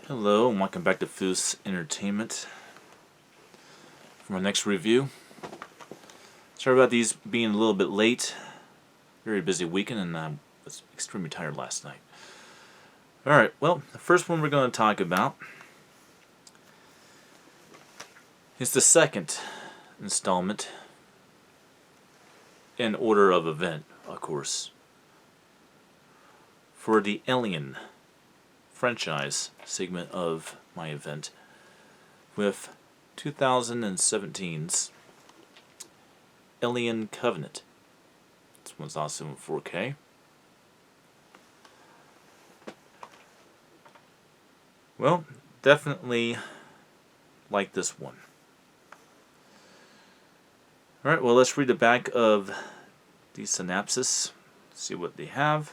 Hello and welcome back to Foos Entertainment. For my next review. Sorry about these being a little bit late. Very busy weekend and I was extremely tired last night. Alright, well, the first one we're going to talk about is the second installment in order of event, of course, for the Alien franchise segment of my event with 2017's Alien Covenant. This one's also in 4K. Well, definitely like this one. Alright, well, let's read the back of the synopsis, see what they have.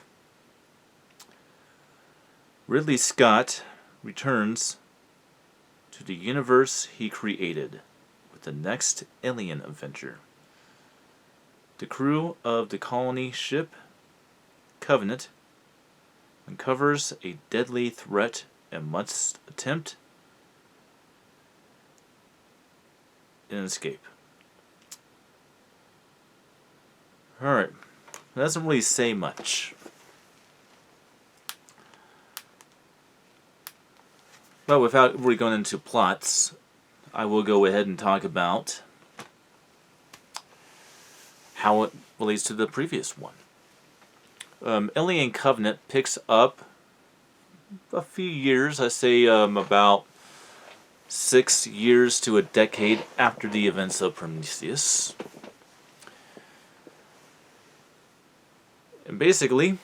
Ridley Scott returns to the universe he created with the next alien adventure. The crew of the colony ship Covenant uncovers a deadly threat and must attempt an escape. Alright, it doesn't really say much. But without really going into plots, I will go ahead and talk about how it relates to the previous one. Alien Covenant picks up a few years, I say about 6 years to a decade after the events of Prometheus. And basically,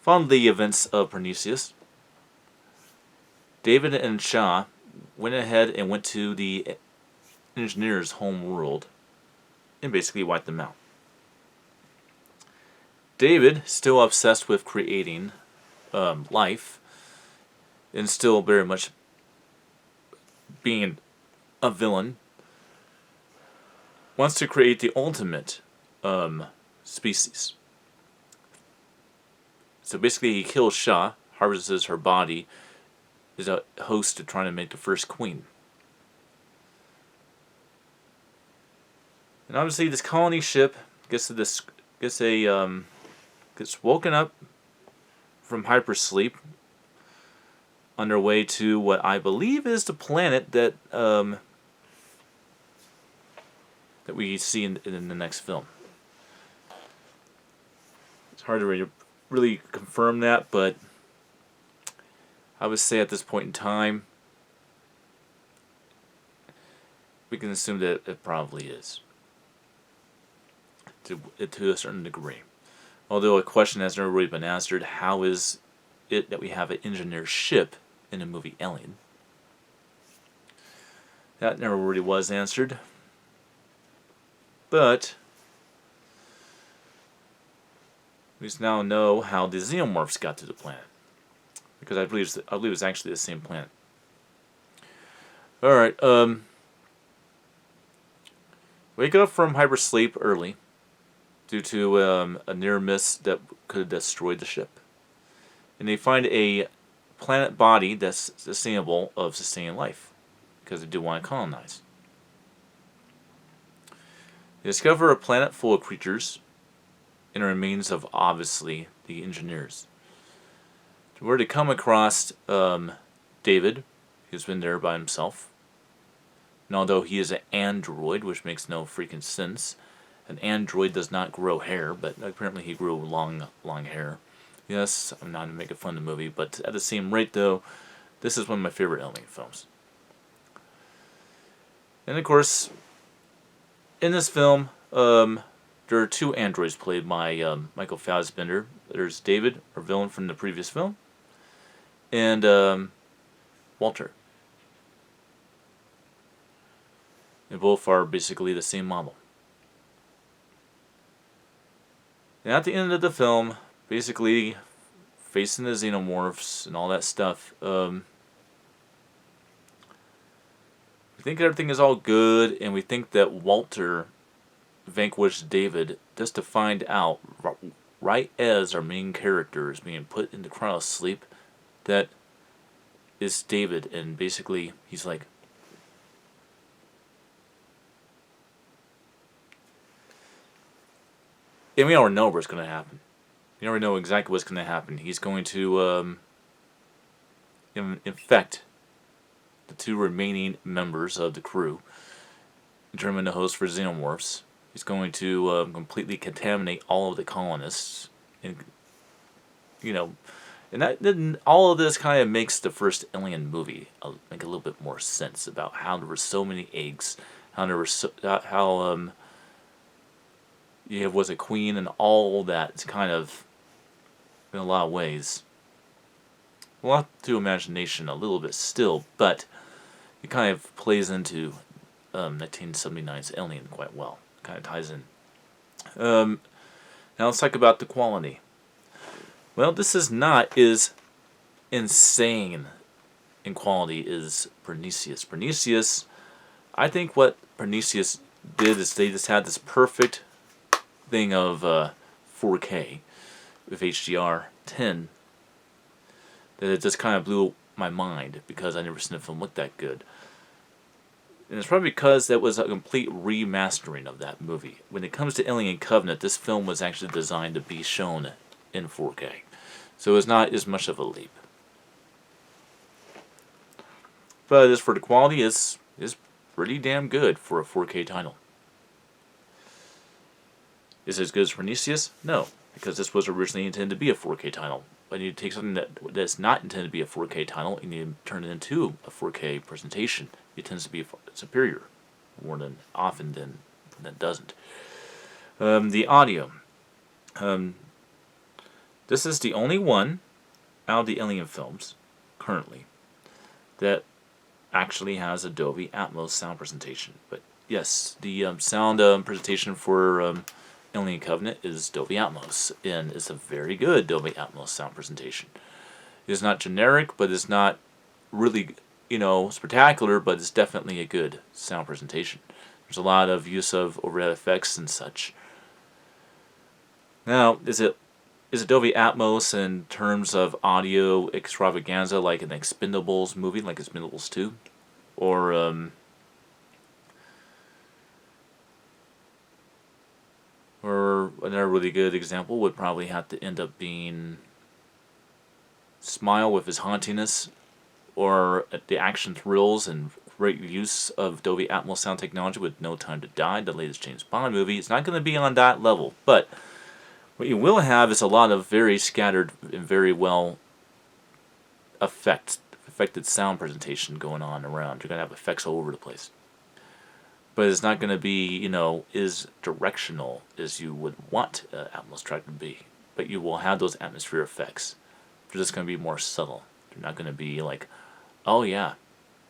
following the events of Prometheus, David and Shaw went ahead and went to the engineers' home world and basically wiped them out. David, still obsessed with creating life and still very much being a villain, wants to create the ultimate species. So basically he kills Shaw, harvests her body, is a host to trying to make the first queen. And obviously this colony ship gets woken up from hypersleep on their way to what I believe is the planet that we see in the next film. It's hard to really confirm that, but I would say at this point in time, we can assume that it probably is, to a certain degree. Although a question has never really been answered: how is it that we have an engineer ship in the movie Alien? That never really was answered. But we now know how the xenomorphs got to the planet, because I believe it's actually the same planet. Alright, wake up from hypersleep early due to a near miss that could have destroyed the ship. And they find a planet body that's sustainable of sustaining life, because they do want to colonize. They discover a planet full of creatures and the remains of, obviously, the engineers. Where to come across David, who's been there by himself. And although he is an android, which makes no freaking sense, an android does not grow hair, but apparently he grew long hair. Yes, I'm not making fun of the movie, but at the same rate, though, this is one of my favorite Alien films. And of course, in this film, there are two androids played by Michael Fassbender. There's David, our villain from the previous film, and Walter. And both are basically the same model. And at the end of the film, basically facing the xenomorphs and all that stuff, we think everything is all good, and we think that Walter vanquished David, just to find out right as our main character is being put into cryosleep that is David, and basically he's like, and we already know what's going to happen. We already know exactly what's going to happen. He's going to infect the two remaining members of the crew, determine the host for xenomorphs. He's going to completely contaminate all of the colonists, and you know, and that then all of this kind of makes the first Alien movie make a little bit more sense about how there were so many eggs, how there were you was a queen and all that. It's kind of in a lot of ways a lot to imagination a little bit still, but it kind of plays into 1979's Alien quite well. Kind of ties in. Now let's talk about the quality. Well, this is not as insane in quality as Prometheus. Prometheus, I think what Prometheus did is they just had this perfect thing of 4K with HDR10 that it just kind of blew my mind because I never seen a film look that good. And it's probably because that was a complete remastering of that movie. When it comes to Alien Covenant, this film was actually designed to be shown in 4K. So it's not as much of a leap. But as for the quality, it's pretty damn good for a 4K title. Is it as good as Prometheus? No, because this was originally intended to be a 4K title. But you take something that's not intended to be a 4K title and you turn it into a 4K presentation. It tends to be superior more than often than it doesn't. The audio. This is the only one out of the Alien films currently that actually has a Dolby Atmos sound presentation. But yes, the sound presentation for Alien Covenant is Dolby Atmos, and it's a very good Dolby Atmos sound presentation. It's not generic, but it's not really, spectacular, but it's definitely a good sound presentation. There's a lot of use of overhead effects and such. Now, is it Dolby Atmos in terms of audio extravaganza like an Expendables movie, like Expendables 2? Or, another really good example would probably have to end up being Smile with his hauntiness, or the action thrills and great use of Dolby Atmos sound technology with No Time to Die, the latest James Bond movie. It's not going to be on that level, but what you will have is a lot of very scattered and very well affected sound presentation going on around. You're going to have effects all over the place. But it's not going to be, as directional as you would want Atmos track to be. But you will have those atmosphere effects. They're just going to be more subtle. They're not going to be like, oh yeah,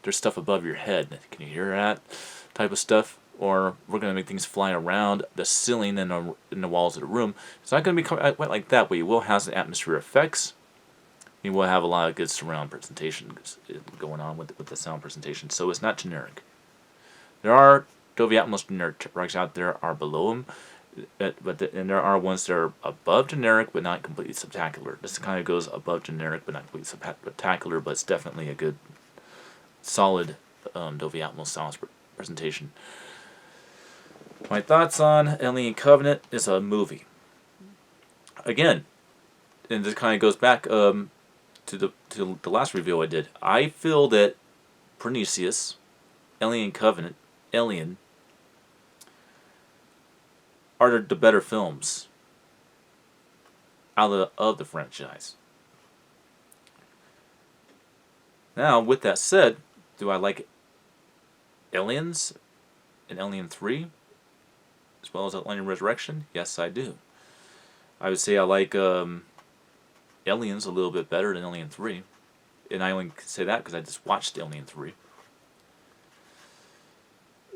there's stuff above your head. Can you hear that type of stuff? Or we're going to make things fly around the ceiling and in the walls of the room. It's not going to be quite like that, but you will have some atmosphere effects. You will have a lot of good surround presentation going on with the sound presentation. So it's not generic. There are Dolby Atmos generic tracks out there are below them, and there are ones that are above generic but not completely spectacular. This kind of goes above generic but not completely spectacular, but it's definitely a good, solid Dolby Atmos sound presentation. My thoughts on Alien Covenant is a movie. Again, and this kind of goes back to the last review I did. I feel that Prometheus, Alien Covenant, Alien are the better films out of the franchise. Now, with that said, do I like Aliens and Alien 3 as well as Alien Resurrection? Yes, I do. I would say I like Aliens a little bit better than Alien 3. And I only say that because I just watched Alien 3.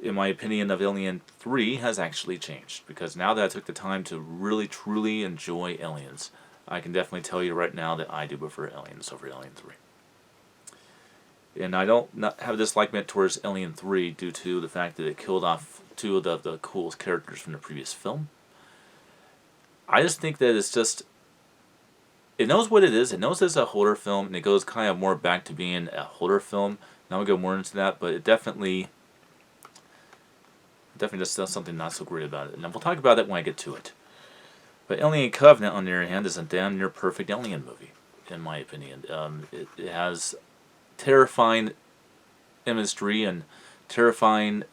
In my opinion of Alien 3 has actually changed, because now that I took the time to really truly enjoy Aliens, I can definitely tell you right now that I do prefer Aliens over Alien 3. And I don't not have a disliking towards Alien 3 due to the fact that it killed off two of the coolest characters from the previous film. I just think that it knows what it is. It knows it's a horror film, and it goes kind of more back to being a horror film. Now we'll go more into that, but it definitely just does something not so great about it. And we'll talk about it when I get to it. But Alien Covenant, on the other hand, is a damn near perfect Alien movie, in my opinion. It has terrifying imagery and terrifying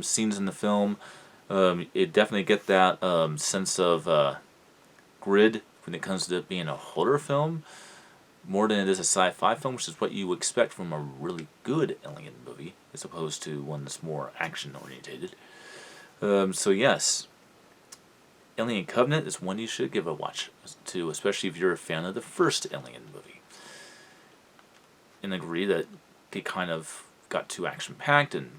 scenes in the film. It definitely get that sense of grid when it comes to being a horror film, more than it is a sci-fi film, which is what you expect from a really good Alien movie, as opposed to one that's more action-orientated. So yes, Alien Covenant is one you should give a watch to, especially if you're a fan of the first Alien movie. And agree that it kind of got too action-packed and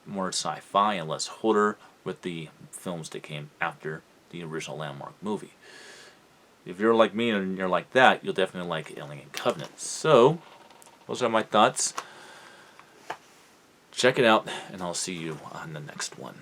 more sci-fi and less horror with the films that came after the original Landmark movie. If you're like me and you're like that, you'll definitely like Alien Covenant. So, those are my thoughts. Check it out, and I'll see you on the next one.